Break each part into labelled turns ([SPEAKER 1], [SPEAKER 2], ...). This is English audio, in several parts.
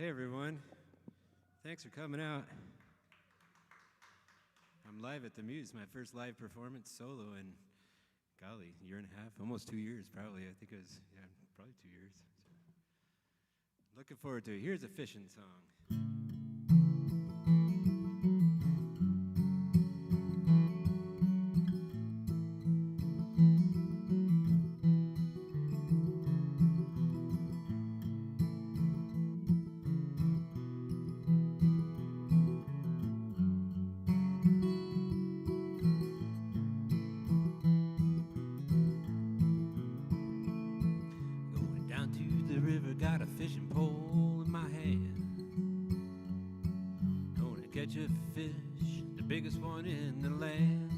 [SPEAKER 1] Hey everyone, thanks for coming out. I'm live at the Muse, my first live performance solo in, golly, year and a half, almost 2 years probably. I think it was, probably 2 years. So, looking forward to it. Here's a fishing song. Got a fishing pole in my hand. Gonna catch a fish, the biggest one in the land.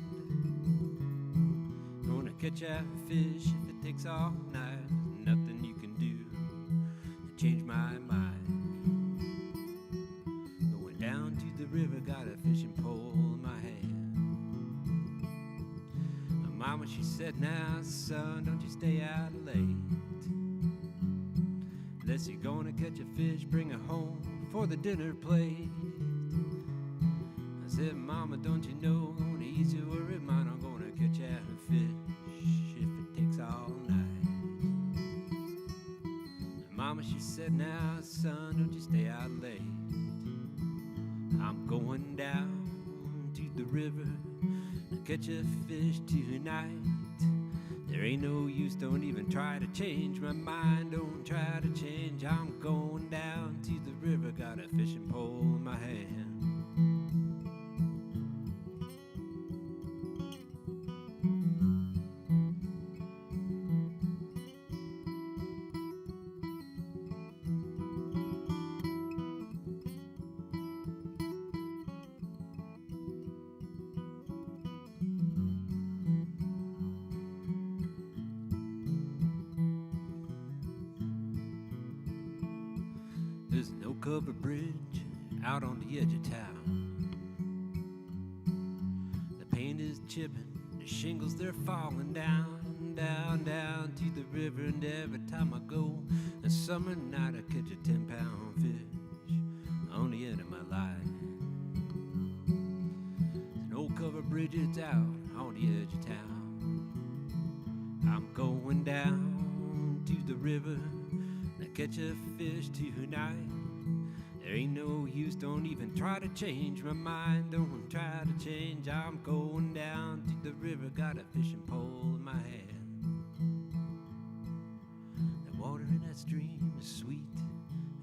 [SPEAKER 1] Gonna catch a fish if it takes all night. Nothing you can do to change my mind. Going down to the river, got a fishing pole in my hand. My mama, she said, now son, don't you stay out late. Unless you're gonna catch a fish, bring it home for the dinner plate. I said, Mama, don't you know, gonna ease your worry, mine, I'm gonna catch a fish if it takes all night. And Mama, she said, now, son, don't you stay out late. I'm going down to the river to catch a fish tonight. There ain't no use, don't even try to change my mind, don't try to change. I'm going down to the river, got a fishing pole in my hand. There's no covered bridge out on the edge of town. The paint is chipping, the shingles they're falling down, down, down to the river. And every time I go, a summer night I catch a 10-pound fish on the end of my line. There's no covered bridge, it's out on the edge of town. I'm going down to the river to catch a fish tonight. There ain't no use, don't even try to change my mind, don't try to change. I'm going down to the river, got a fishing pole in my hand. The water in that stream is sweet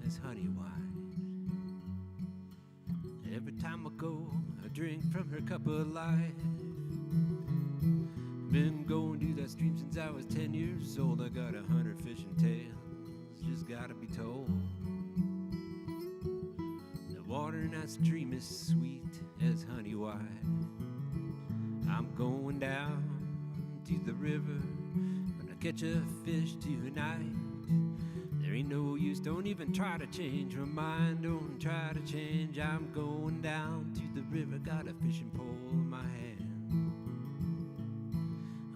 [SPEAKER 1] as honey wine. Every time I go, I drink from her cup of life. Been going to that stream since I was 10 years old. I got 100 fishing tails, just gotta be told. The water in that stream is sweet as honey wine. I'm going down to the river, gonna catch a fish tonight. There ain't no use, don't even try to change my mind, don't try to change. I'm going down to the river, got a fishing pole in my hand.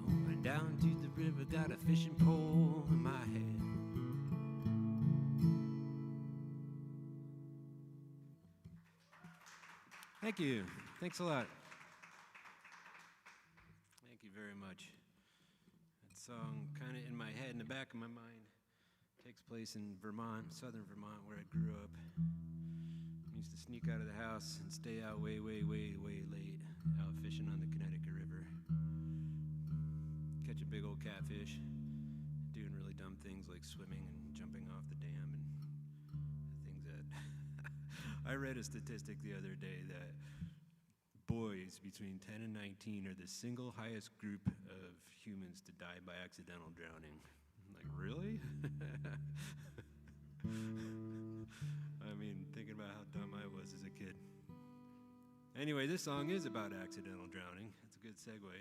[SPEAKER 1] Going down to the river, got a fishing pole in my hand. Thank you. Thanks a lot. Thank you very much. That song kind of in my head, in the back of my mind, takes place in Vermont, southern Vermont, where I grew up. I used to sneak out of the house and stay out way, way, way, way late, out fishing on the Connecticut River. Catching big old catfish, doing really dumb things like swimming and jumping off the dam and things that... I read a statistic the other day that boys between 10 and 19 are the single highest group of humans to die by accidental drowning. I'm like, really? I mean, thinking about how dumb I was as a kid. Anyway, this song is about accidental drowning. It's a good segue.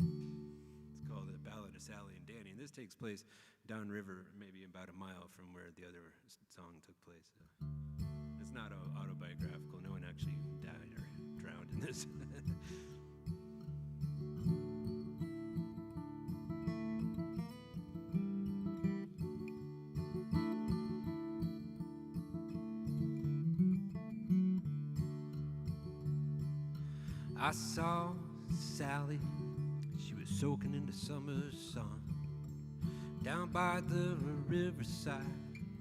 [SPEAKER 1] It's called The Ballad of Sally and Danny, and this takes place downriver, maybe about a mile from where the other song took place. It's not autobiographical. No one actually died or drowned in this. I saw Sally, she was soaking in the summer sun. Down by the riverside,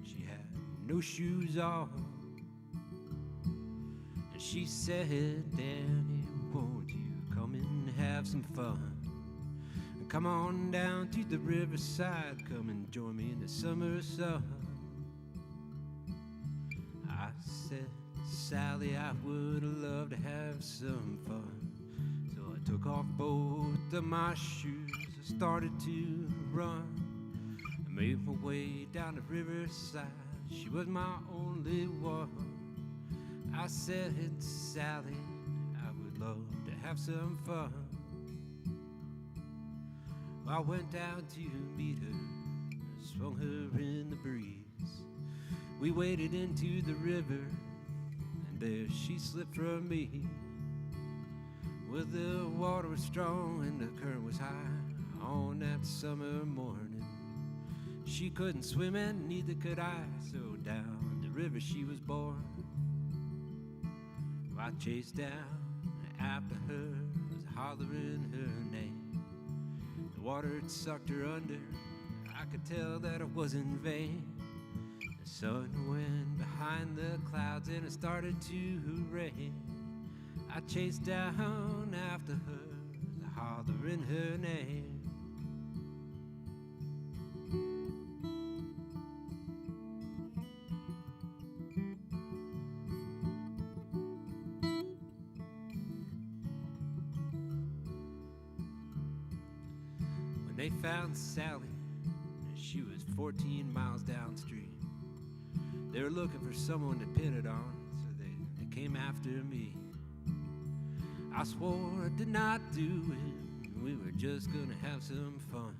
[SPEAKER 1] she had no shoes on. And she said, Danny, won't you come and have some fun? And come on down to the riverside, come and join me in the summer sun. I said, Sally, I would love to have some fun. So I took off both of my shoes, I started to run. I made my way down the riverside, she was my only one. I said, Sally, I would love to have some fun. I went down to meet her, swung her in the breeze. We waded into the river, and there she slipped from me. Well, the water was strong and the current was high on that summer morning. She couldn't swim and neither could I, so down the river she was born. I chased down after her, was hollering her name. The water had sucked her under, I could tell that it was in vain. The sun went behind the clouds and it started to rain. I chased down after her, hollering her name. When they found Sally, she was 14 miles downstream. They were looking for someone to pin it on, so they came after me. I swore I did not do it, we were just gonna have some fun.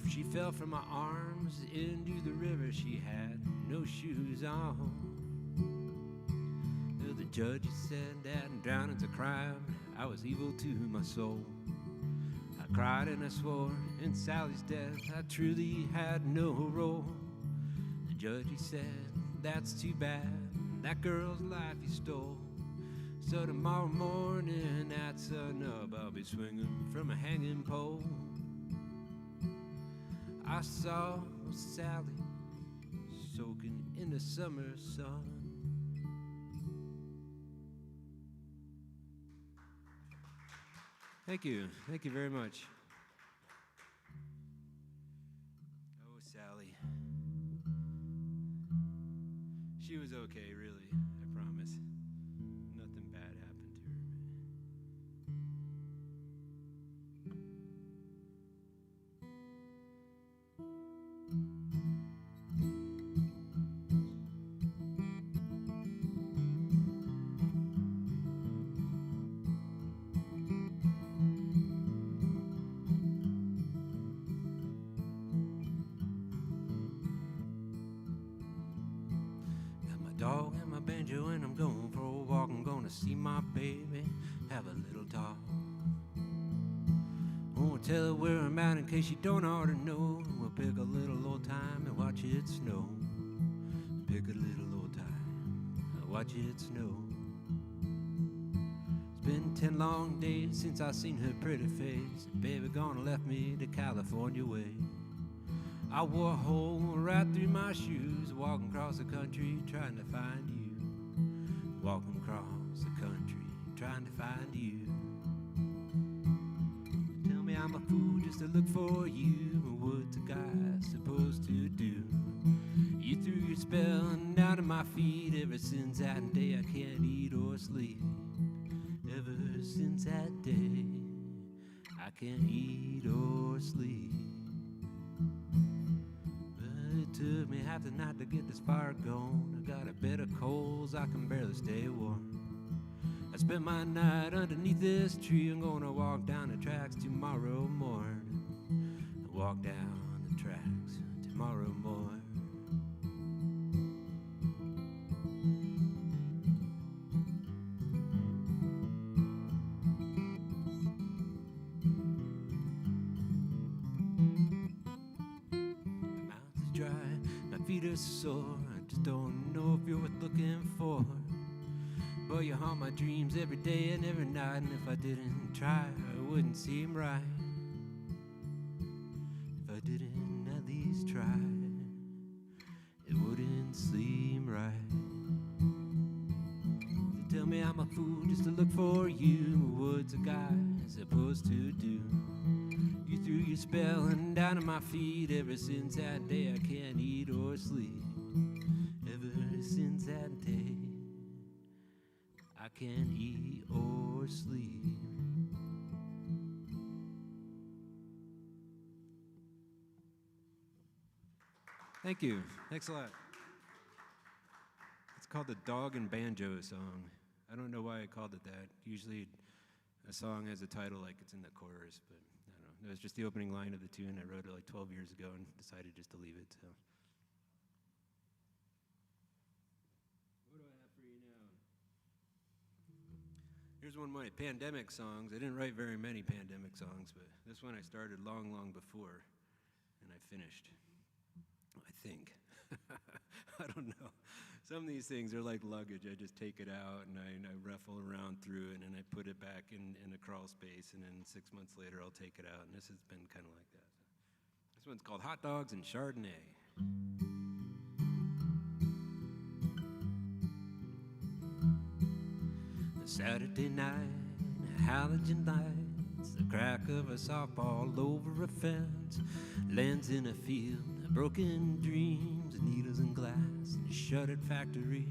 [SPEAKER 1] She fell from my arms into the river, she had no shoes on. The judge said that drowning's a crime, I was evil to my soul. I cried and I swore in Sally's death, I truly had no role. The judge, he said, that's too bad, that girl's life he stole. So tomorrow morning at sun up, I'll be swinging from a hanging pole. I saw Sally soaking in the summer sun. Thank you very much. Oh, Sally. She was okay, really, I promise. Nothing bad happened to her. Dog and my banjo and I'm going for a walk. I'm gonna see my baby, have a little talk. Won't tell her where I'm at in case you don't already know. We'll pick a little old time and watch it snow. Pick a little old time and watch it snow. It's been 10 long days since I seen her pretty face. Baby gone left me the California way. I wore a hole right through my shoes, walking across the country trying to find you. Walking across the country trying to find you. Tell me I'm a fool just to look for you. What's a guy supposed to do? You threw your spell down at my feet. Ever since that day I can't eat or sleep. Ever since that day I can't eat or sleep. It took me half the night to get this fire going. I got a bed of coals, I can barely stay warm. I spent my night underneath this tree. I'm gonna walk down the tracks tomorrow morning. Walk down the tracks tomorrow morning. Feet are sore, I just don't know if you're worth looking for. But you haunt my dreams every day and every night, and if I didn't try, it wouldn't seem right. If I didn't at least try, it wouldn't seem right. They tell me I'm a fool just to look for you. What's a guy supposed to do? You threw your spell and down at my feet. Ever since that day I can't eat or sleep. Ever since that day I can't eat or sleep. Thank you. Thanks a lot. It's called the Dog and Banjo Song. I don't know why I called it that. Usually a song has a title like it's in the chorus, but I don't know. It was just the opening line of the tune. I wrote it like 12 years ago and decided just to leave it. So. What do I have for you now? Here's one of my pandemic songs. I didn't write very many pandemic songs, but this one I started long, long before, and I finished. I think. I don't know. Some of these things are like luggage. I just take it out and I ruffle around through it and I put it back in a crawl space, and then 6 months later I'll take it out, and this has been kind of like that. This one's called Hot Dogs and Chardonnay. Saturday night, halogen lights, the crack of a softball over a fence, lands in a field, broken dreams, needles and glass, and shuttered factories.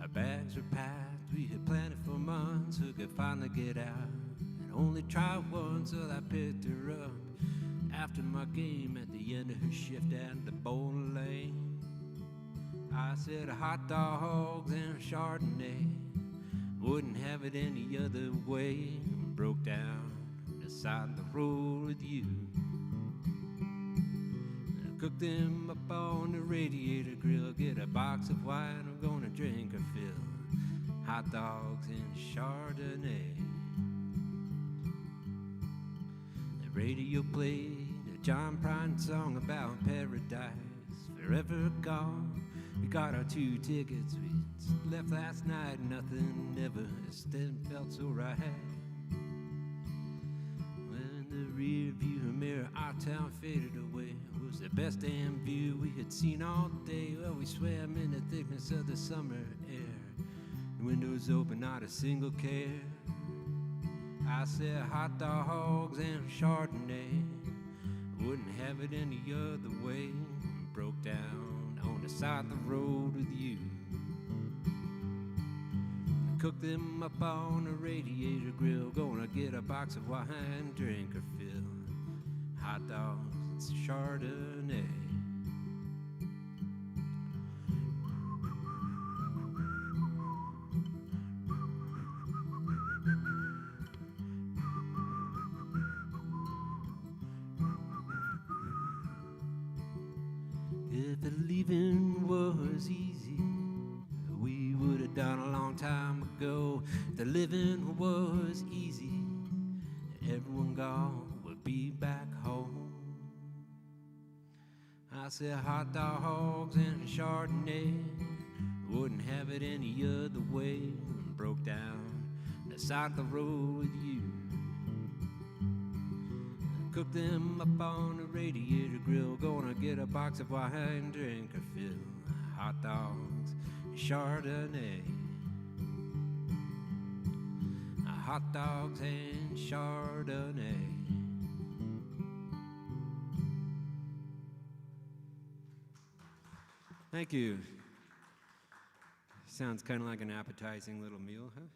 [SPEAKER 1] Our bags were packed, we had planned it for months, who could finally get out, and only try once till I picked her up after my game at the end of her shift at the bowling lane. I said hot dogs and Chardonnay, wouldn't have it any other way. Broke down beside the road with you. I cooked them up on the radiator grill, get a box of wine, I'm gonna drink or fill. Hot dogs and Chardonnay. The radio played a John Prine song about paradise, forever gone. We got our 2 tickets, we left last night, nothing ever still felt so right. When the rear view mirror our town faded away, it was the best damn view we had seen all day. Well, we swam in the thickness of the summer air, the windows open, not a single care. I said hot dogs and Chardonnay, wouldn't have it any other way. Broke down on the side of the road with you. I cooked them up on a radiator grill, gonna get a box of wine, drink or fill. Hot dogs and Chardonnay. If the leaving was easy, we would have done a long time ago. If the living was easy, everyone gone would be back home. I said hot dogs and Chardonnay, wouldn't have it any other way. Broke down the side of the road with you. Cook them up on the radiator grill, gonna get a box of wine, drink or fill. Hot dogs, Chardonnay. Hot dogs and Chardonnay. Thank you. Sounds kind of like an appetizing little meal, huh?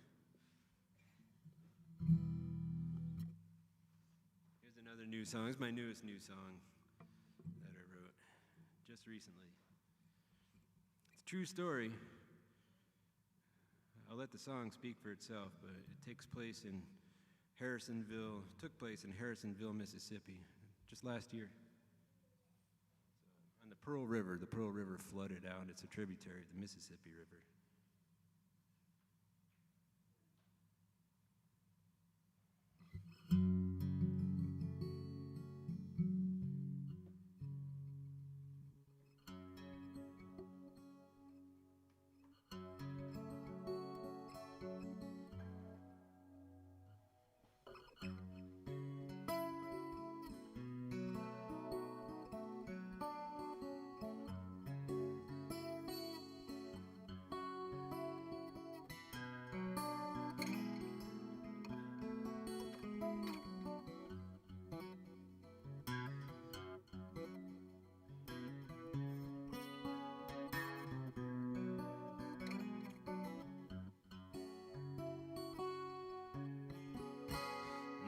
[SPEAKER 1] New song. It's my newest new song that I wrote just recently. It's a true story. I'll let the song speak for itself, but it took place in Harrisonville, Mississippi, just last year. On the Pearl River flooded out. It's a tributary of the Mississippi River.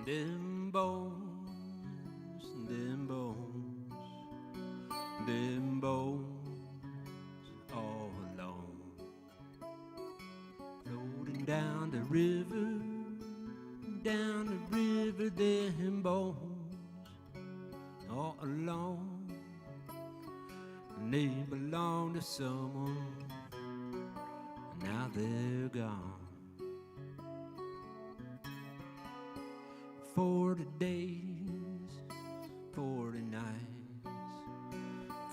[SPEAKER 1] Them bones, them bones, them bones all alone, floating down the river, them bones all alone, and they belong to someone, and now they're gone. 40 days, 40 nights,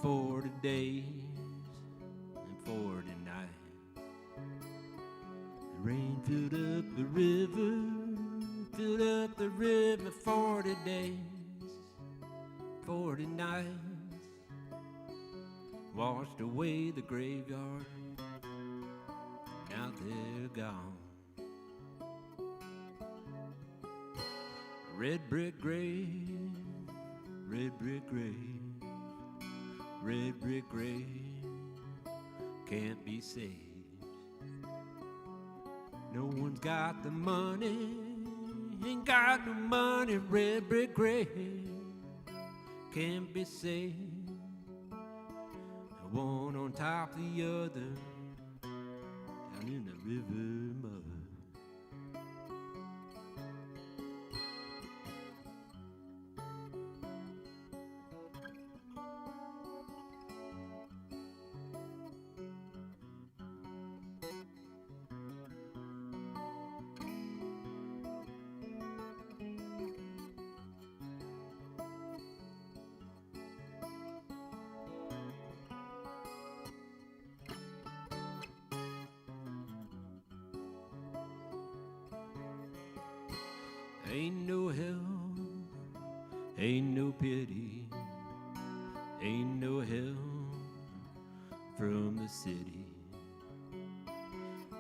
[SPEAKER 1] 40 days and 40 nights. The rain filled up the river, 40 days, 40 nights. Washed away the graveyard, now they're gone. Red brick grave, red brick grave, red brick grave, can't be saved. No one's got the money, ain't got no money, red brick grave, can't be saved. One on top of the other, down in the river mud. Ain't no help, ain't no pity, ain't no help from the city.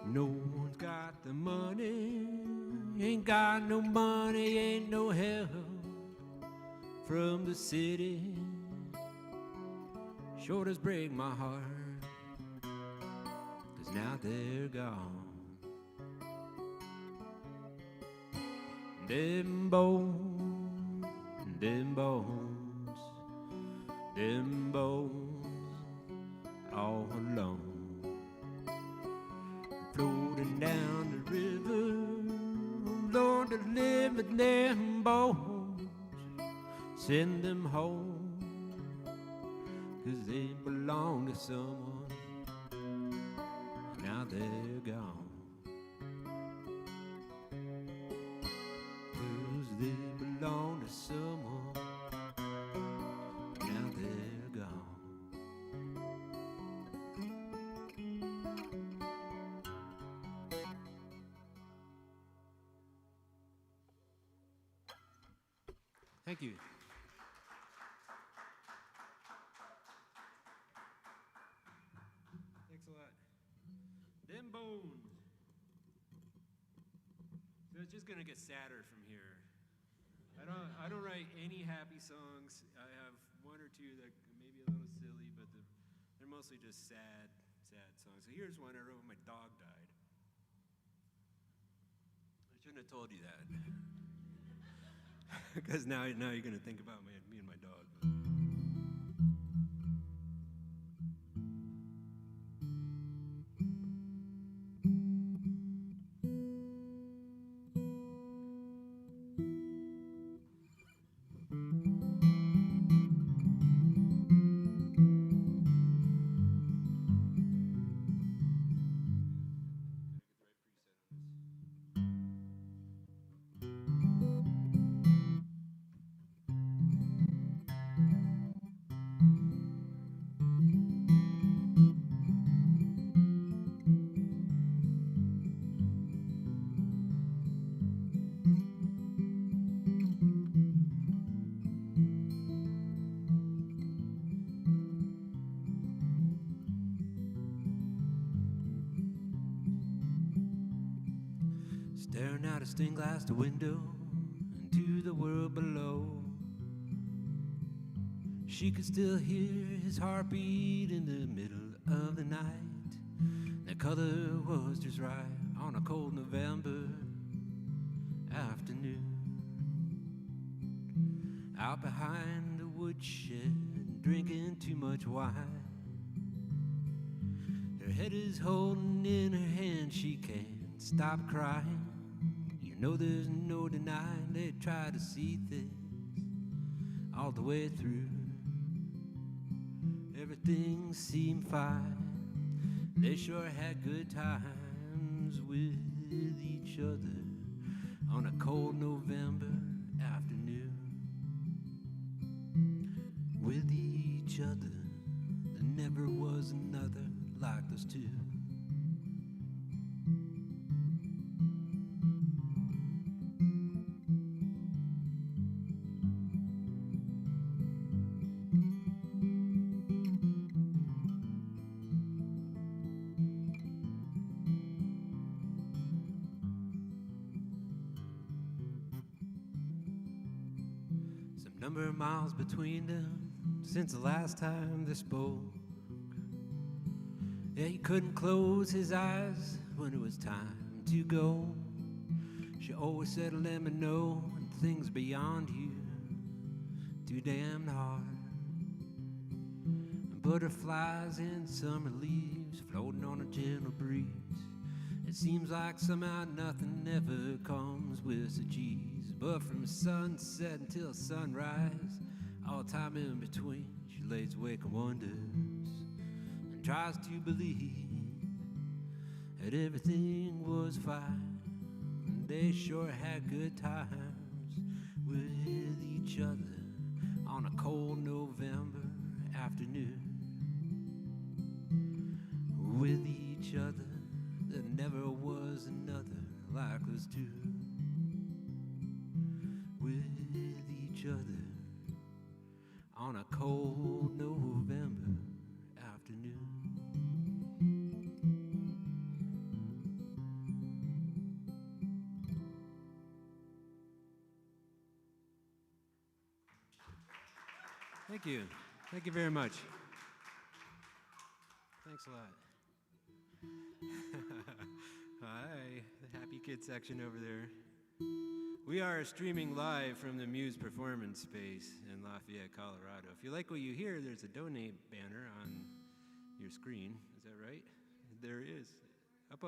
[SPEAKER 1] No one's got the money, ain't got no money, ain't no help from the city. Sure does break my heart, 'cause now they're gone. Them bones, them bones, them bones, all alone, floating down the river, Lord, deliver them bones, send them home, 'cause they belong to someone, now they're gone. They belong to someone, now they're gone. Thank you. Thanks a lot. Them bones. So it's just gonna get sadder from here. I don't write any happy songs. I have one or two that maybe a little silly, but they're mostly just sad songs. So here's one I wrote when my dog died. I shouldn't have told you that, because now you're gonna think about me and my dog. Staring out a stained glass window into the world below. She could still hear his heartbeat in the middle of the night. The color was just right on a cold November afternoon. out behind the woodshed, drinking too much wine. Her head is holding in her hand, she can't stop crying. You know there's no denying they try to see things all the way through. Everything seemed fine. They sure had good times with each other on a cold November afternoon. With each other, there never was another like those two. Some number of miles between them since the last time they spoke. Yeah, he couldn't close his eyes when it was time to go. She always said, let me know when things beyond you too damn hard. And butterflies in summer leaves floating on a gentle breeze. It seems like somehow nothing ever comes with such ease. But from sunset until sunrise, all time in between, she lays awake and wonders and tries to believe that everything was fine. And they sure had good times with each other on a cold November afternoon. With each other, there never was another like those two. With each other on a cold November afternoon. Thank you. Thank you very much. Thanks a lot. Hi, the happy kid section over there. We are streaming live from the Muse Performance Space in Lafayette, Colorado. If you like what you hear, there's a donate banner on your screen. Is that right? There is. Up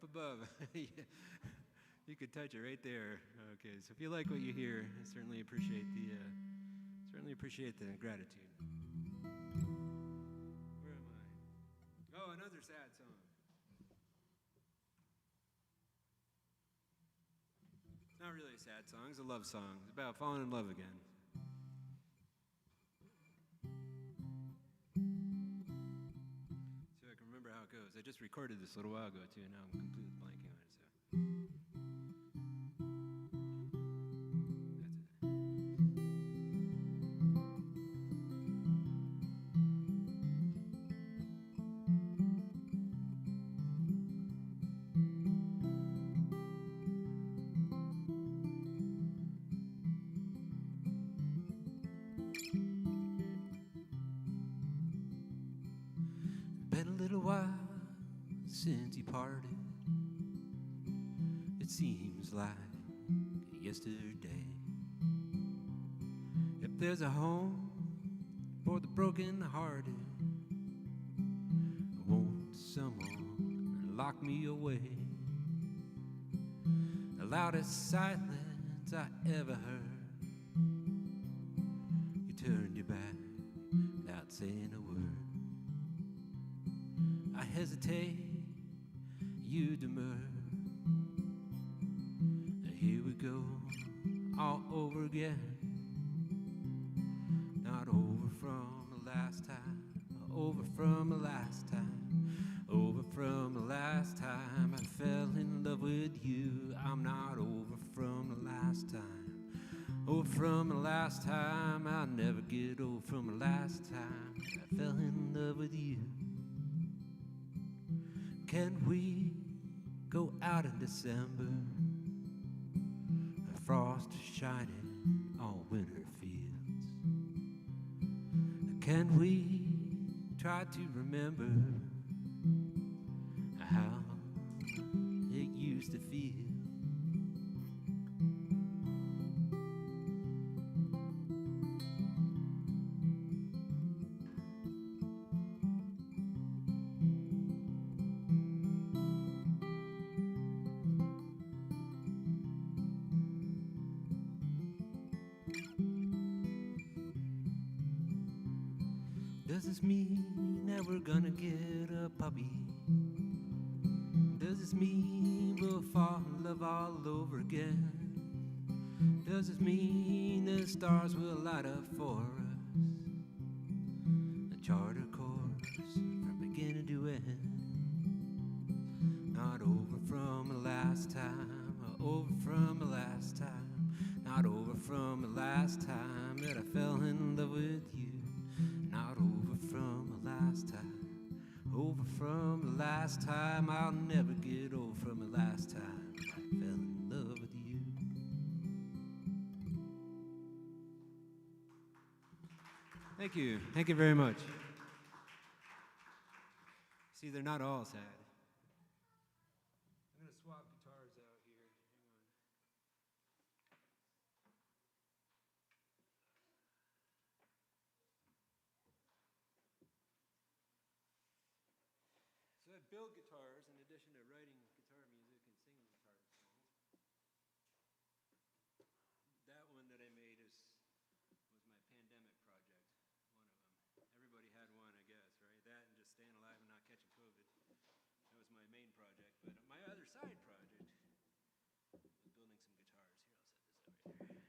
[SPEAKER 1] above. You could touch it right there. Okay, so if you like what you hear, I certainly appreciate the gratitude. Where am I? Oh, another sad song. It's not really a sad song, it's a love song. It's about falling in love again. So I can remember how it goes. I just recorded this a little while ago too, and now I'm completely blanking on it. Been a little while since you parted. It seems like yesterday. If there's a home for the broken-hearted, won't someone lock me away? The loudest silence I ever heard. You turned your back without saying a word. I hesitate, you demur. Here we go, all over again. Not over from the last time, over from the last time, over from the last time I fell in love with you. I'm not over from the last time, over from the last time. I'll never get over from the last time I fell in love with you. Can we go out in December? A frost shining on winter fields. Can we try to remember how it used to feel? Does this mean that we're gonna get a puppy? Does this mean we'll fall in love all over again? Does this mean the stars will light up for us? A charter course from beginning to end. Not over from the last time, over from the last time. Not over from the last time that I fell in love with you. Not over from the last time, over from the last time. I'll never get over from the last time I fell in love with you. Thank you. Thank you very much. See, they're not all sad. I'm going to swap guitars out here. Hang on. So I build guitars in addition to writing guitar music and singing guitar songs. That one that I made was my pandemic project, one of them. Everybody had one, I guess, right? That and just staying alive and not catching COVID. That was my main project. But my other side project was building some guitars. Here, I'll set this over here.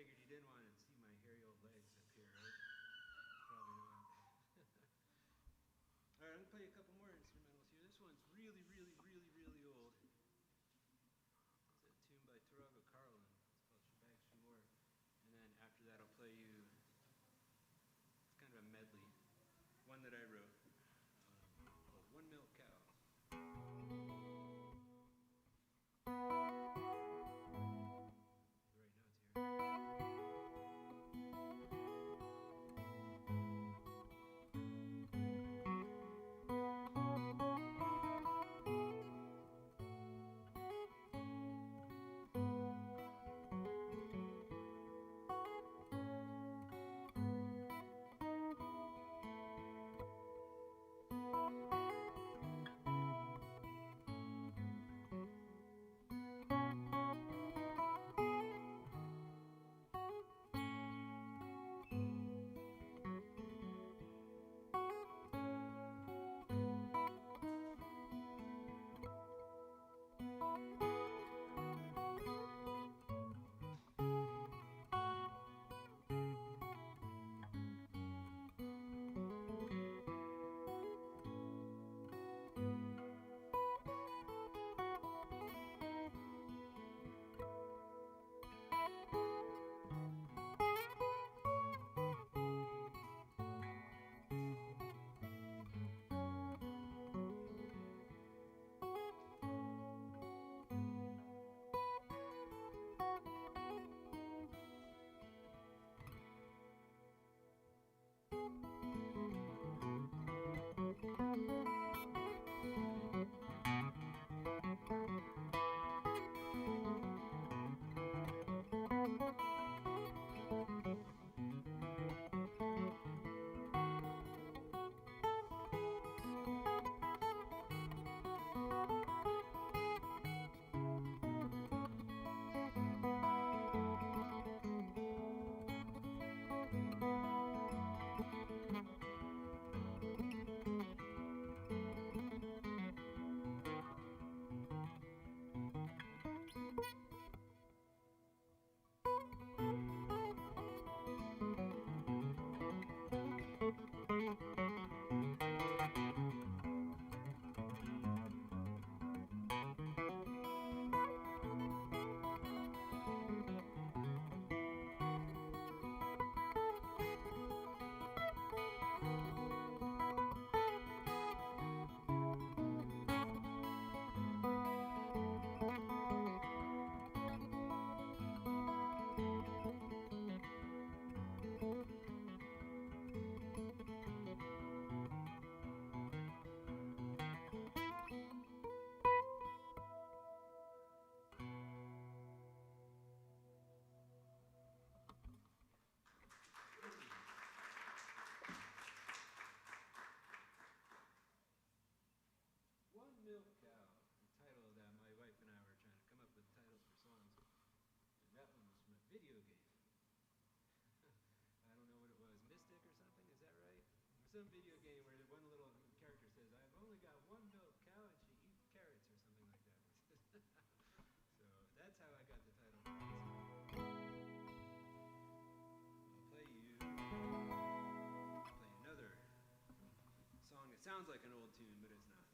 [SPEAKER 1] figured you didn't want to see my hairy old legs up here, right? Probably not. All right, I'm going to play a couple more instrumentals here. This one's really, really, really, really old. It's a tune by Tarago Carlin. It's called Shabag Shumor. And then after that, I'll play you, it's kind of a medley, one that I wrote called One Milk Cow. The right notes here. One Milk Cow, the title that my wife and I were trying to come up with titles for songs. And that one was from a video game. I don't know what it was, Mystic or something, is that right? Or some video game where one little character says, I've only got one milk cow and she eats carrots or something like that. So that's how I got the title for this song. I'll play another song that sounds like an old tune, but it's not. It's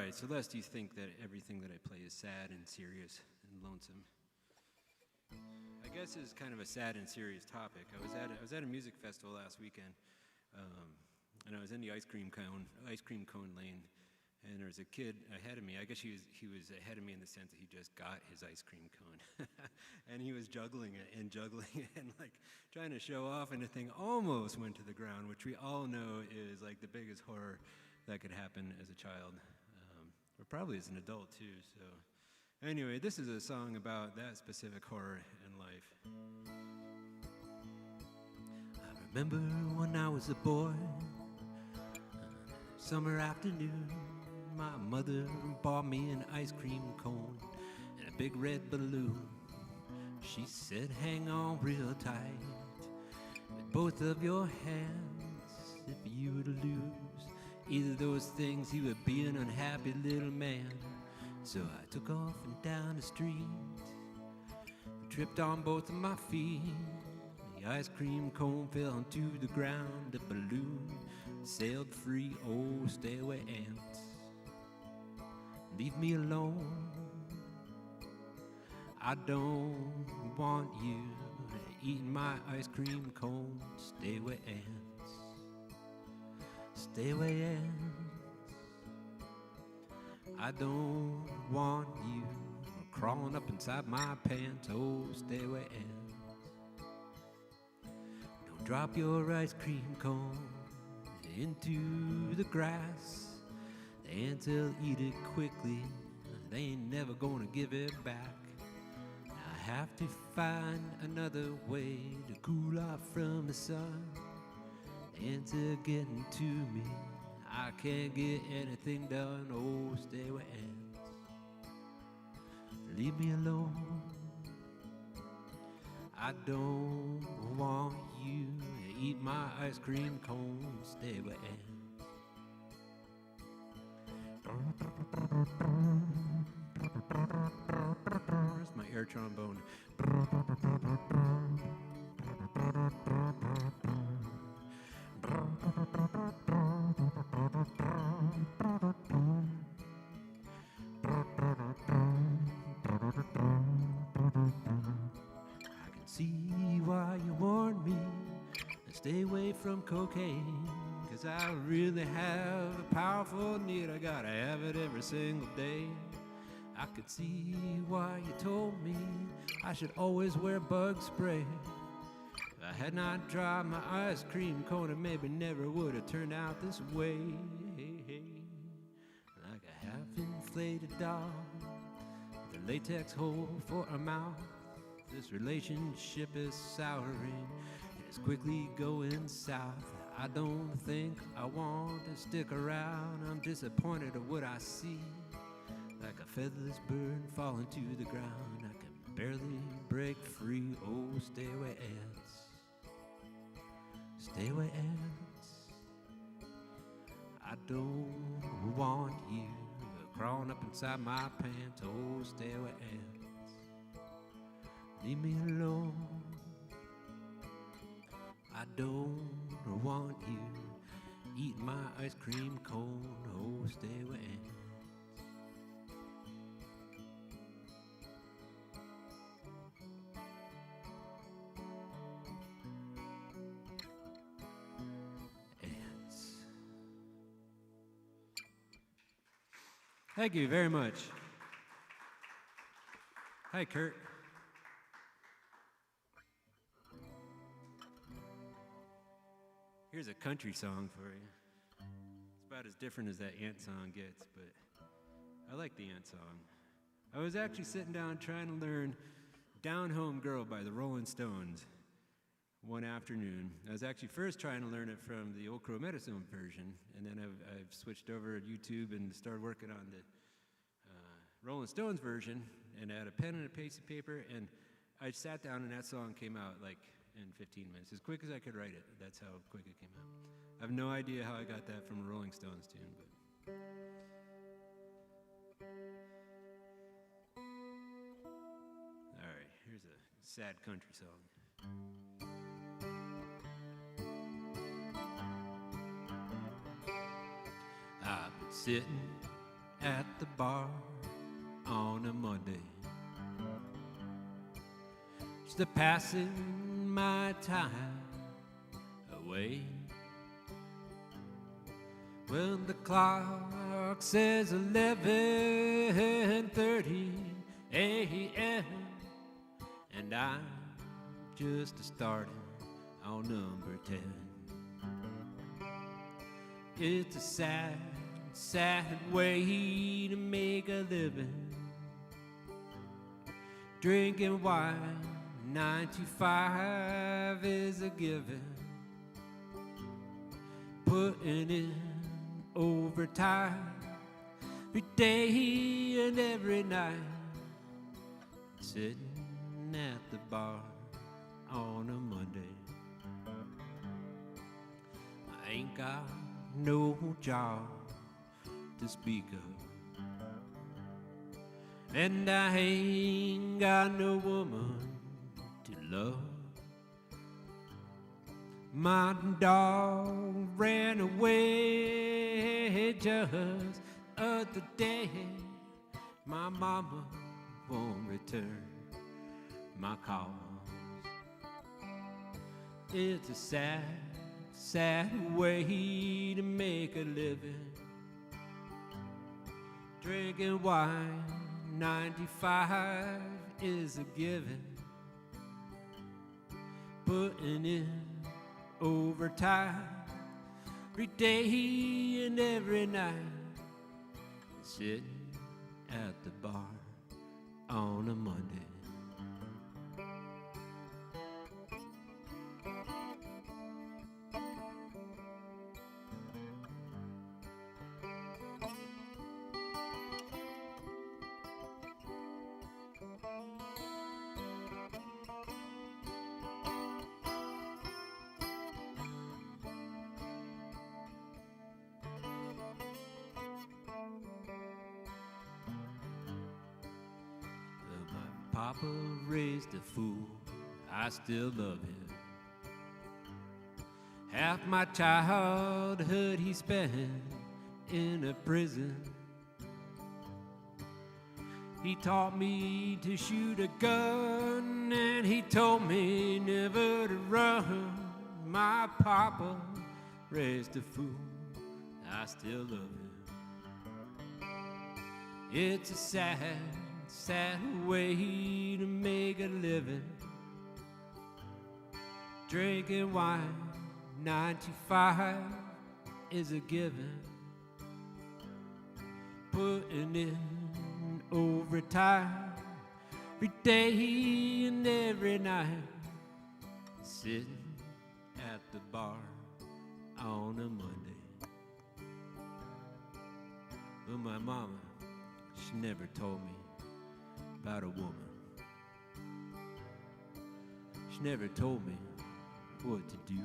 [SPEAKER 1] right, Celeste, you think that everything that I play is sad and serious and lonesome. I guess it's kind of a sad and serious topic. I was at a music festival last weekend, and I was in the ice cream cone lane, and there was a kid ahead of me. I guess he was ahead of me in the sense that he just got his ice cream cone, and he was juggling it and like trying to show off, and the thing almost went to the ground, which we all know is like the biggest horror that could happen as a child, or probably as an adult too. So anyway, this is a song about that specific horror in life. I remember when I was a boy, summer afternoon, my mother bought me an ice cream cone and a big red balloon. She said, hang on real tight with both of your hands. If you were to lose either of those things, you would be an unhappy little man. So I took off and down the street, tripped on both of my feet. The ice cream cone fell onto the ground. The balloon sailed free. Oh, stay away, ants. Leave me alone. I don't want you eating my ice cream cone. Stay away, ants. Stay away, ants. I don't want you crawling up inside my pants. Oh, stay away, ants. Don't drop your ice cream cone into the grass. The ants will eat it quickly. They ain't never gonna give it back. I have to find another way to cool off from the sun. The ants are getting to me. I can't get anything done. Oh, stay away, ants. Leave me alone. I don't want you to eat my ice cream cone. Stay away, ants. That's my air trombone. I can see why you warned me to stay away from cocaine. 'Cause I really have a powerful need, I gotta have it every single day. I could see why you told me I should always wear bug spray. If I had not dropped my ice cream cone, it maybe never would have turned out this way. Like a half-inflated doll with a latex hole for a mouth. This relationship is souring, it's quickly going south. I don't think I want to stick around. I'm disappointed at what I see. Like a featherless bird falling to the ground, I can barely break free. Oh, stay away, ants. Stay away, ants. I don't want you crawling up inside my pants. Oh, stay away, ants. Leave me alone. I don't want you eating my ice cream cone. Oh, stay away, ants. Ants. Thank you very much. Hi, Kurt. Here's a country song for you. It's about as different as that ant song gets, but I like the ant song. I was actually sitting down trying to learn Down Home Girl by the Rolling Stones one afternoon. I was actually first trying to learn it from the Old Crow Medicine version, and then I've switched over to YouTube and started working on the Rolling Stones version, and I had a pen and a piece of paper, and I sat down and that song came out like in 15 minutes, as quick as I could write it. That's how quick it came out. I have no idea how I got that from a Rolling Stones tune, but all right, here's a sad country song. I've been sitting at the bar on a Monday, just a passing my time away. When the clock says 11:30 a.m. and I'm just starting on number 10. It's a sad, sad way to make a living, drinking wine, 9 to 5 is a given, putting in overtime every day and every night, sitting at the bar on a Monday. I ain't got no job to speak of, and I ain't got no woman to love. My dog ran away just the other day. My mama won't return my calls. It's a sad, sad way to make a living, drinking wine, 95 is a given, putting in overtime every day and every night, sitting at the bar on a Monday. Papa raised a fool, I still love him. Half my childhood he spent in a prison. He taught me to shoot a gun, and he told me never to run. My papa raised a fool, I still love him. It's a sad, sad way to make a living, drinking wine, 9 to 5 is a given, putting in overtime every day and every night, sitting at the bar on a Monday. Well, my mama, she never told me about a woman. She never told me what to do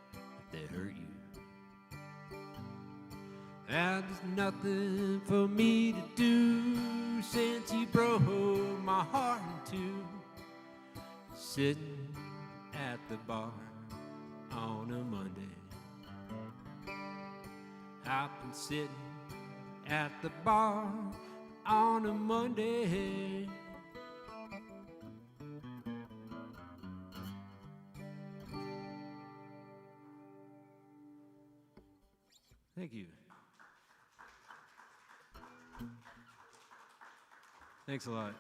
[SPEAKER 1] if they hurt you. And there's nothing for me to do since you broke my heart in two, sitting at the bar on a Monday. I've been sitting at the bar on a Monday. Thank you. Thanks a lot.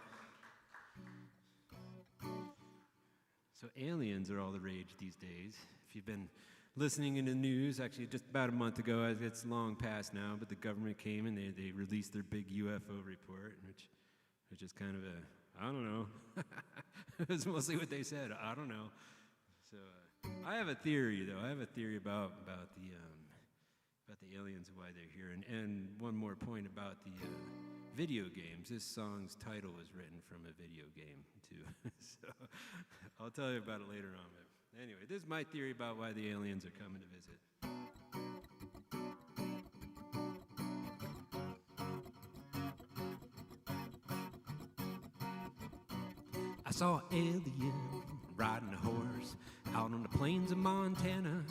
[SPEAKER 1] So aliens are all the rage these days. If you've been listening in the news, actually just about a month ago, it's long past now, but the government came and they released their big UFO report, which is kind of a, I don't know. It was mostly what they said, I don't know. So I have a theory, though. I have a theory about the aliens and why they're here. And one more point about the video games. This song's title was written from a video game, too. So I'll tell you about it later on. But anyway, this is my theory about why the aliens are coming to visit. I saw an alien riding a horse out on the plains of Montana.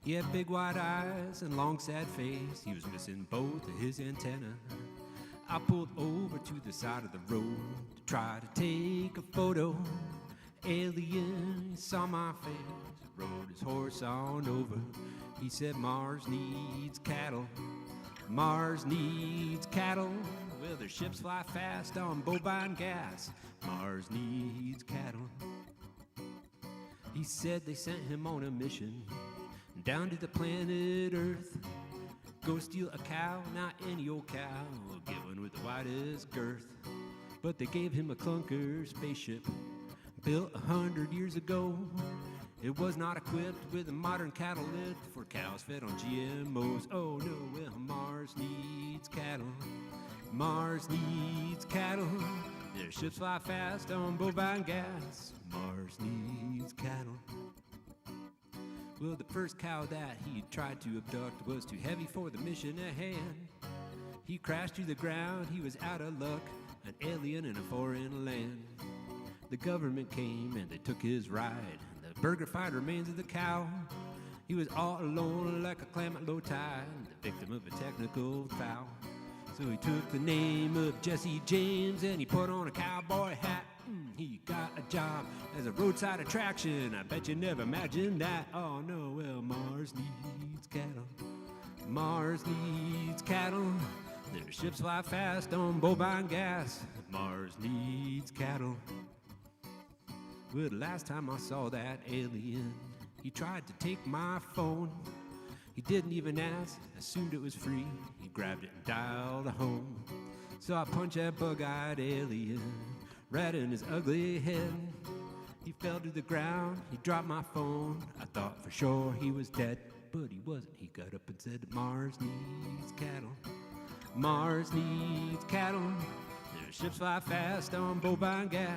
[SPEAKER 1] He had big white eyes and long sad face. He was missing both of his antennas. I pulled over to the side of the road to try to take a photo. Alien saw my face, rode his horse on over. He said, Mars needs cattle. Mars needs cattle. Well, their ships fly fast on bovine gas. Mars needs cattle. He said they sent him on a mission down to the planet Earth. Go steal a cow, not any old cow, get one with the widest girth. But they gave him a clunker spaceship built 100 years ago. It was not equipped with a modern cattle lift for cows fed on GMOs. Oh no, well, Mars needs cattle. Mars needs cattle. Their ships fly fast on bovine gas. Mars needs cattle. Well, the first cow that he tried to abduct was too heavy for the mission at hand. He crashed to the ground, he was out of luck, an alien in a foreign land. The government came and they took his ride. The burger-fied remains of the cow. He was all alone like a clam at low tide, the victim of a technical foul. So he took the name of Jesse James and he put on a cowboy hat. He got a job as a roadside attraction. I bet you never imagined that. Oh no, well, Mars needs cattle. Mars needs cattle. Their ships fly fast on bovine gas. Mars needs cattle. Well, the last time I saw that alien, he tried to take my phone. He didn't even ask, assumed it was free. He grabbed it and dialed home. So I punched that bug-eyed alien right in his ugly head. He fell to the ground, he dropped my phone. I thought for sure he was dead, but he wasn't. He got up and said, Mars needs cattle. Mars needs cattle. Their ships fly fast on bovine gas.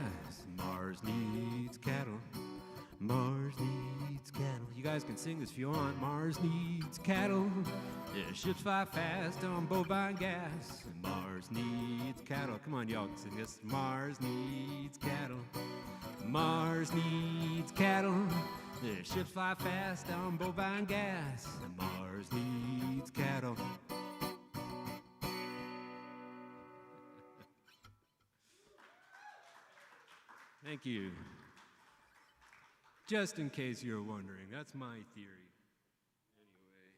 [SPEAKER 1] Mars needs cattle. Mars needs cattle. You guys can sing this if you want. Mars needs cattle. Their ships fly fast on bovine gas. Mars needs cattle. Come on, y'all can sing this. Mars needs cattle. Mars needs cattle. Their ships fly fast on bovine gas. Mars needs cattle. Thank you. Just in case you're wondering, that's my theory. Anyway,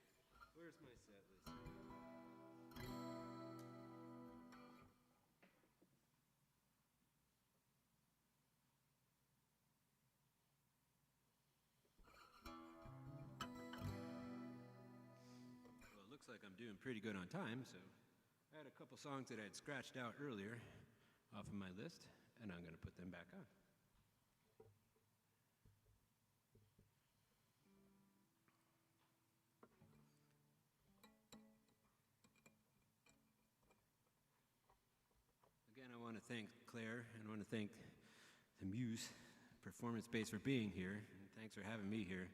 [SPEAKER 1] where's my set list? Well, it looks like I'm doing pretty good on time, so I had a couple songs that I had scratched out earlier off of my list, and I'm going to put them back on. Again, I want to thank Claire, and I want to thank the Muse Performance Space for being here, and thanks for having me here.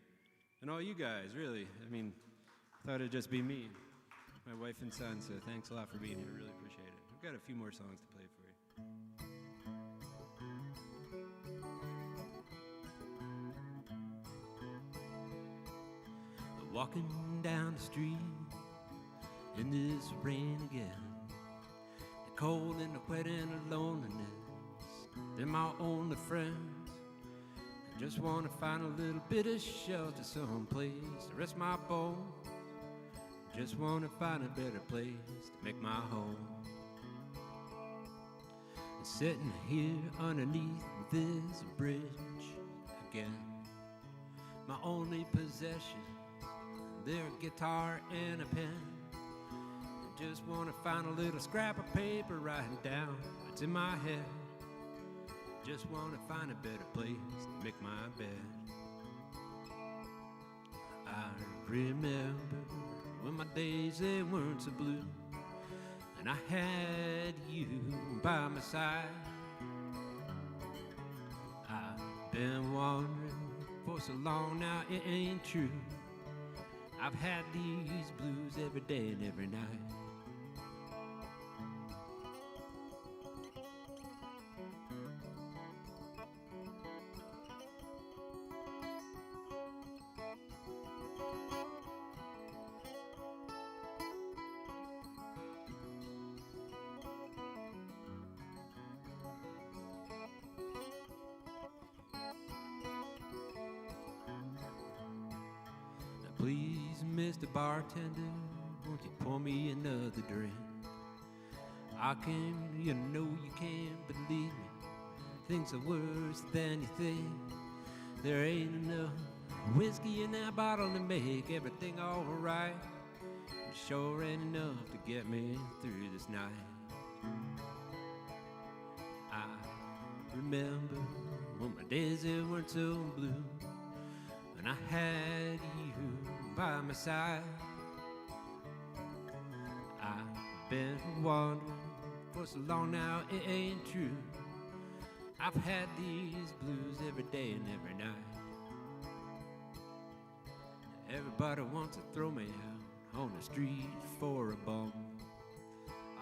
[SPEAKER 1] And all you guys, really. I mean, I thought it'd just be me, my wife and son, so thanks a lot for being here. Really appreciate it. I've got a few more songs to play for you. Walking down the street in this rain again. The cold and the wet and the loneliness, they're my only friends. I just want to find a little bit of shelter someplace to rest my bones. Just want to find a better place to make my home. And sitting here underneath this bridge again, my only possession, their guitar and a pen. I just want to find a little scrap of paper writing down what's in my head. Just want to find a better place to make my bed. I remember when my days they weren't so blue, and I had you by my side. I've been wondering for so long now it ain't true. I've had these blues every day and every night. Please, Mr. Bartender, won't you pour me another drink? I can, you know you can't believe me. Things are worse than you think. There ain't enough whiskey in that bottle to make everything all right. It sure ain't enough to get me through this night. I remember when my days they weren't so blue, and I had you by my side. I've been wondering for so long now, it ain't true. I've had these blues every day and every night. Everybody wants to throw me out on the street for a bum.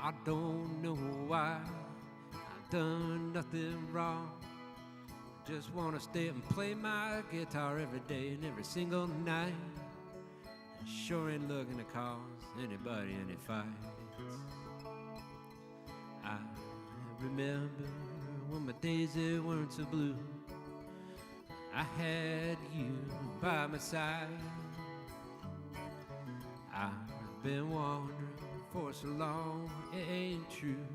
[SPEAKER 1] I don't know why, I've done nothing wrong. I just want to stay and play my guitar every day and every single night. I sure ain't looking to cause anybody any fights. I remember when my days they weren't so blue, I had you by my side. I've been wondering for so long, it ain't true.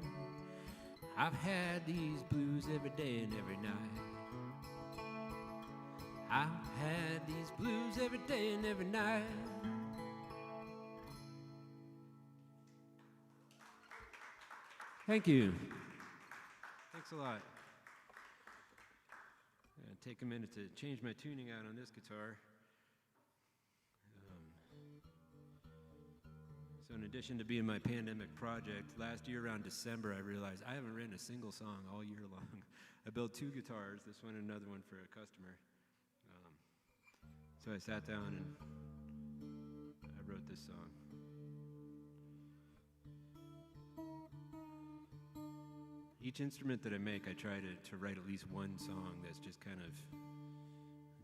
[SPEAKER 1] I've had these blues every day and every night. I've had these blues every day and every night. Thank you. Thanks a lot. Take a minute to change my tuning out on this guitar. So in addition to being my pandemic project, last year around December I realized I haven't written a single song all year long. I built 2 guitars, this one and another one for a customer. So I sat down and I wrote this song. Each instrument that I make, I try to write at least one song that's just kind of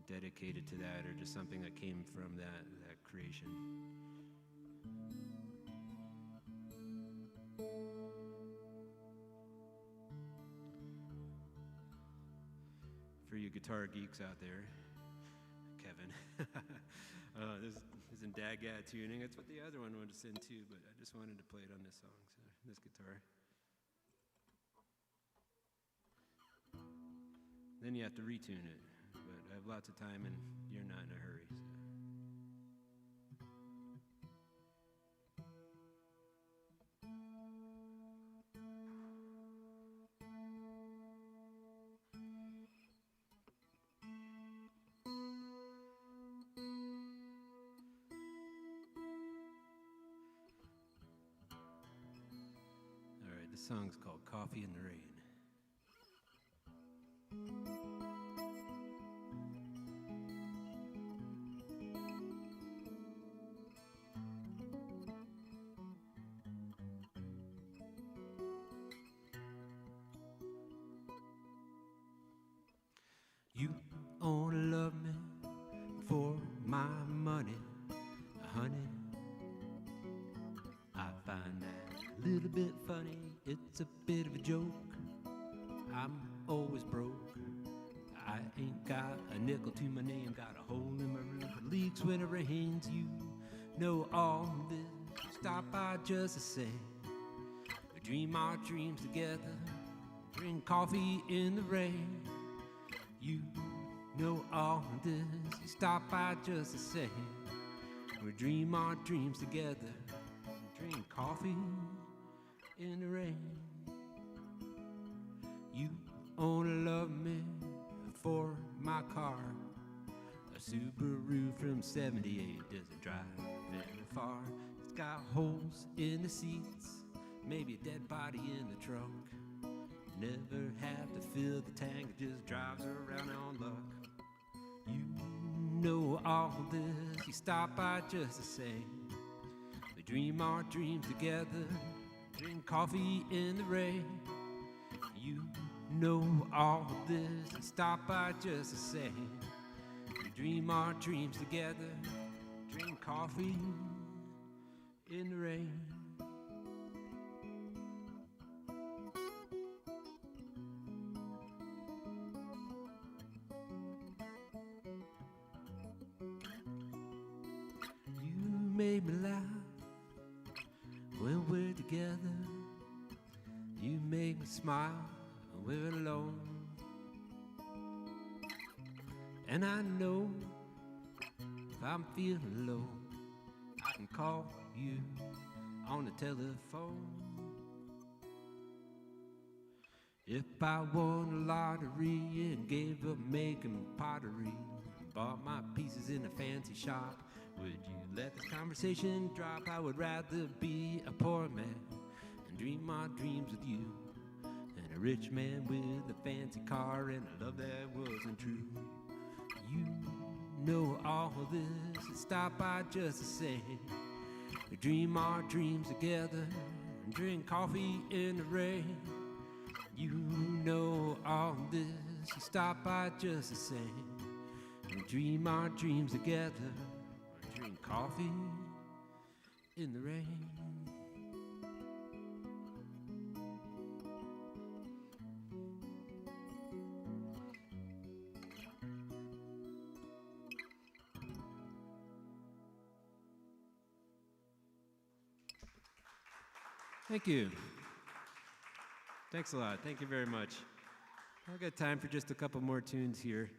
[SPEAKER 1] dedicated to that, or just something that came from that creation. For you guitar geeks out there, Kevin, this isn't dad-gad tuning. That's what the other one was in too, but I just wanted to play it on this song, so this guitar. Then you have to retune it, but I have lots of time and you're not in a hurry. So. All right, this song's called Coffee in the Rain. You only love me for my money, honey. I find that a little bit funny, it's a bit of a joke. I'm always broke. I ain't got a nickel to my name, got a hole in my roof, it leaks when it rains. You know all this, stop by just to say we dream our dreams together, drink coffee in the rain. You know all this, you stop by just to say we dream our dreams together, drink coffee in the rain. You only love me for my car, a Subaru from 78, doesn't drive very far. It's got holes in the seats, maybe a dead body in the trunk. Never have to fill the tank, it just drives around on luck. You know all this, you stop by just to say we dream our dreams together, drink coffee in the rain. You know all this, you stop by just to say we dream our dreams together, drink coffee in the rain. make me laugh when we're together. You make me smile when we're alone. And I know if I'm feeling low, I can call you on the telephone. If I won the lottery and gave up making pottery, bought my pieces in a fancy shop, would you let this conversation drop? I would rather be a poor man and dream my dreams with you than a rich man with a fancy car and a love that wasn't true. You know all this, and stop by just to say we dream our dreams together and drink coffee in the rain. You know all this, and stop by just to say we dream our dreams together and drink coffee in the rain. Thank you. Thanks a lot. Thank you very much. I've got time for just a couple more tunes here.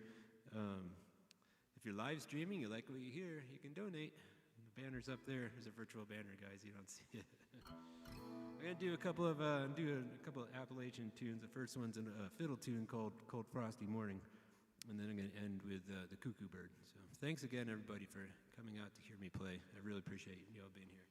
[SPEAKER 1] If you're live streaming, you like what you hear, you can donate. The banner's up there. There's a virtual banner, guys. You don't see it. I'm gonna do a couple of Appalachian tunes. The first one's a fiddle tune called "Cold Frosty Morning," and then I'm gonna end with the Cuckoo Bird. So thanks again, everybody, for coming out to hear me play. I really appreciate you all being here.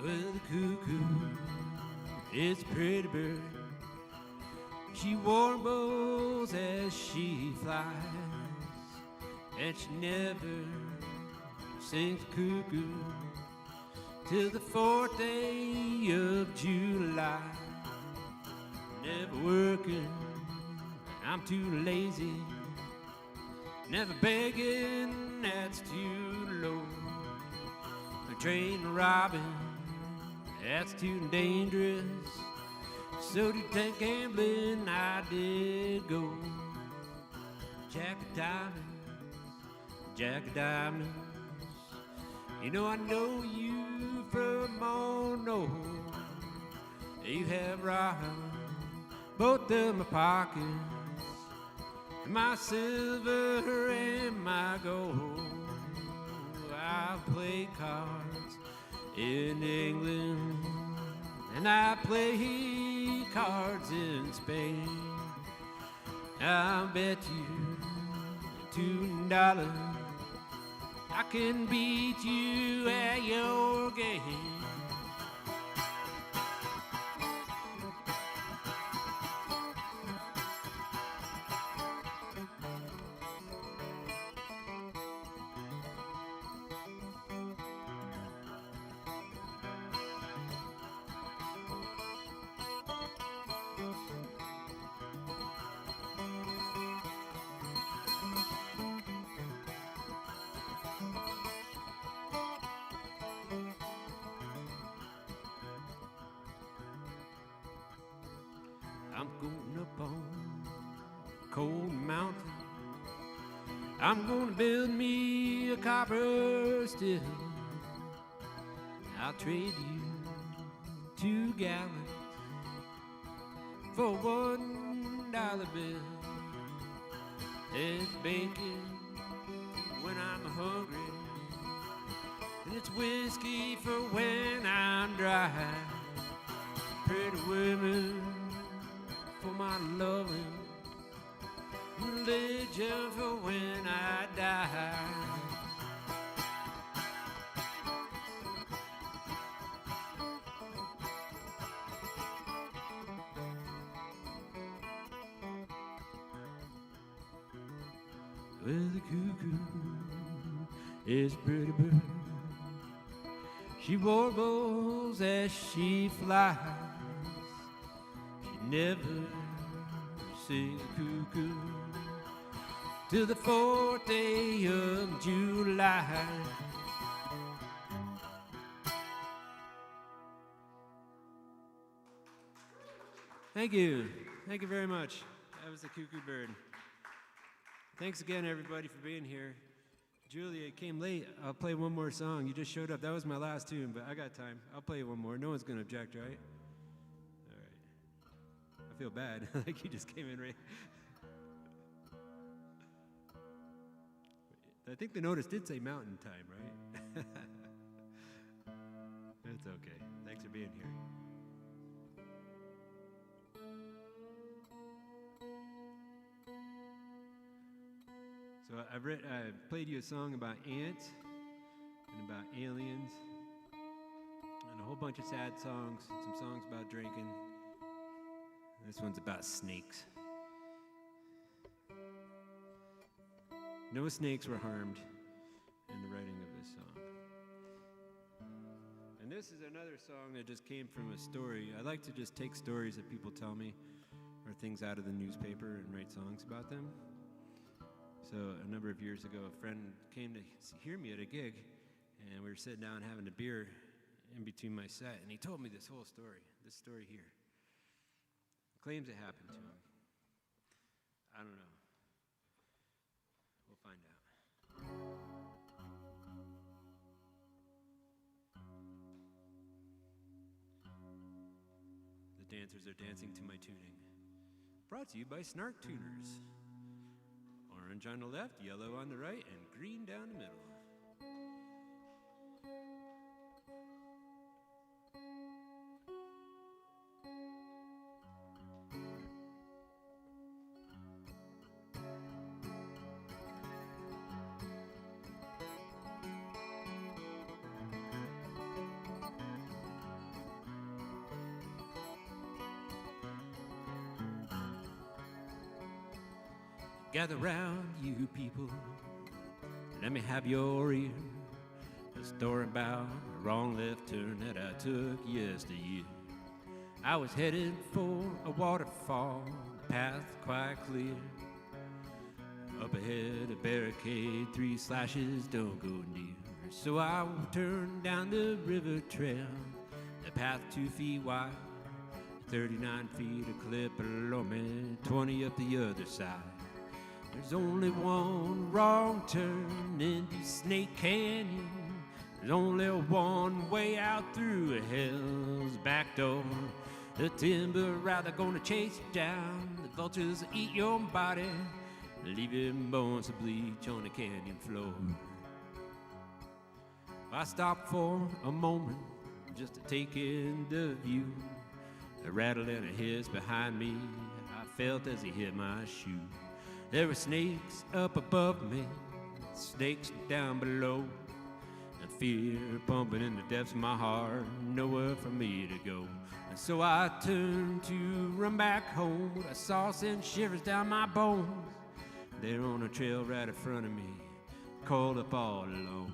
[SPEAKER 1] Well, the cuckoo, it's a pretty bird. She warbles as she flies, and she never sings cuckoo till the 4th day of July. Never working, I'm too lazy. Never begging, that's too low. The train robbing, that's too dangerous. So to take gambling, I did go. Jack of diamonds, Jack of diamonds. You know I know you from on home. You have robbed both of my pockets, my silver and my gold. I play cards in England, and I play cards in Spain. I'll bet you $2 I can beat you at your game. I'm going up on a cold mountain. I'm gonna build me a copper still. I'll trade you 2 gallons for $1 bill. It's bacon when I'm hungry, and it's whiskey for when I'm dry. Pretty women for my loving, religion for when I die. Well, the cuckoo is a pretty bird. She warbles as she flies. She never sings cuckoo till the 4th day of July. Thank you. Thank you very much. That was the cuckoo bird. Thanks again, everybody, for being here. Julia, it came late. I'll play one more song. You just showed up. That was my last tune, but I got time. I'll play one more. No one's going to object, right? All right. I feel bad. Like you just came in right. I think the notice did say mountain time, right? That's okay. Thanks for being here. So I played you a song about ants and about aliens and a whole bunch of sad songs, some songs about drinking. This one's about snakes. No snakes were harmed in the writing of this song. And this is another song that just came from a story. I like to just take stories that people tell me or things out of the newspaper and write songs about them. So a number of years ago, a friend came to hear me at a gig, and we were sitting down having a beer in between my set, and he told me this whole story, this story here. Claims it happened to him. I don't know. We'll find out. The dancers are dancing to my tuning. Brought to you by Snark Tuners. Orange on the left, yellow on the right, and green down the middle. Gather round, you people, let me have your ear. A story about a wrong left turn that I took yesteryear. I was headed for a waterfall, the path quite clear. Up ahead, a barricade, 3 slashes, don't go near. So I turned down the river trail, the path 2 feet wide. 39 feet a clip along me, 20 up the other side. There's only one wrong turn into Snake Canyon. There's only one way out through hell's back door. The timber rather gonna chase you down. The vultures eat your body, leaving bones of bleach on the canyon floor. I stopped for a moment just to take in the view. A rattle and a hiss behind me, I felt as he hit my shoe. There were snakes up above me, snakes down below, and fear pumping in the depths of my heart, nowhere for me to go. And so I turned to run back home. I saw send shivers down my bones. There on a trail right in front of me, called up all alone.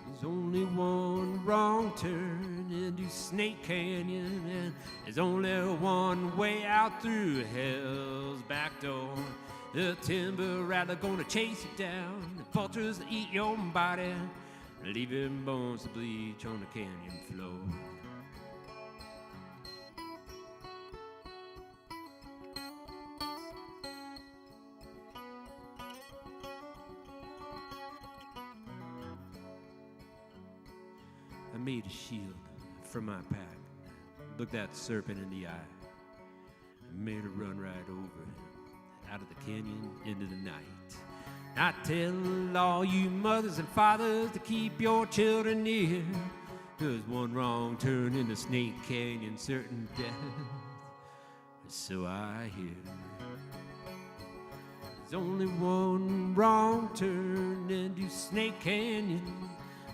[SPEAKER 1] There's only one wrong turn into Snake Canyon, and there's only one way out through hell's back door. The timber rattler gonna chase you down, the vultures eat your body, leaving bones of bleach on the canyon floor. made a shield from my pack. Looked that serpent in the eye. I made her run right over it, out of the canyon into the night. I tell all you mothers and fathers to keep your children near, 'cause one wrong turn in the Snake Canyon, certain death. So I hear. There's only one wrong turn into Snake Canyon.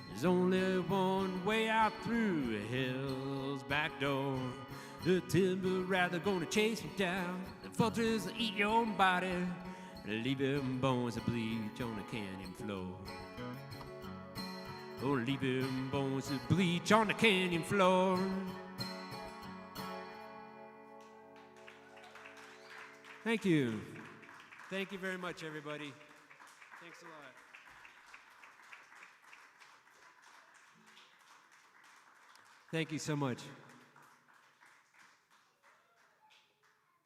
[SPEAKER 1] There's only one way out through hell's back door. The timber rather gonna chase you down. The vultures will eat your body, leaving bones to bleach on the canyon floor. Oh, leaving bones to bleach on the canyon floor. Thank you. Thank you very much, everybody. Thanks a lot. Thank you so much.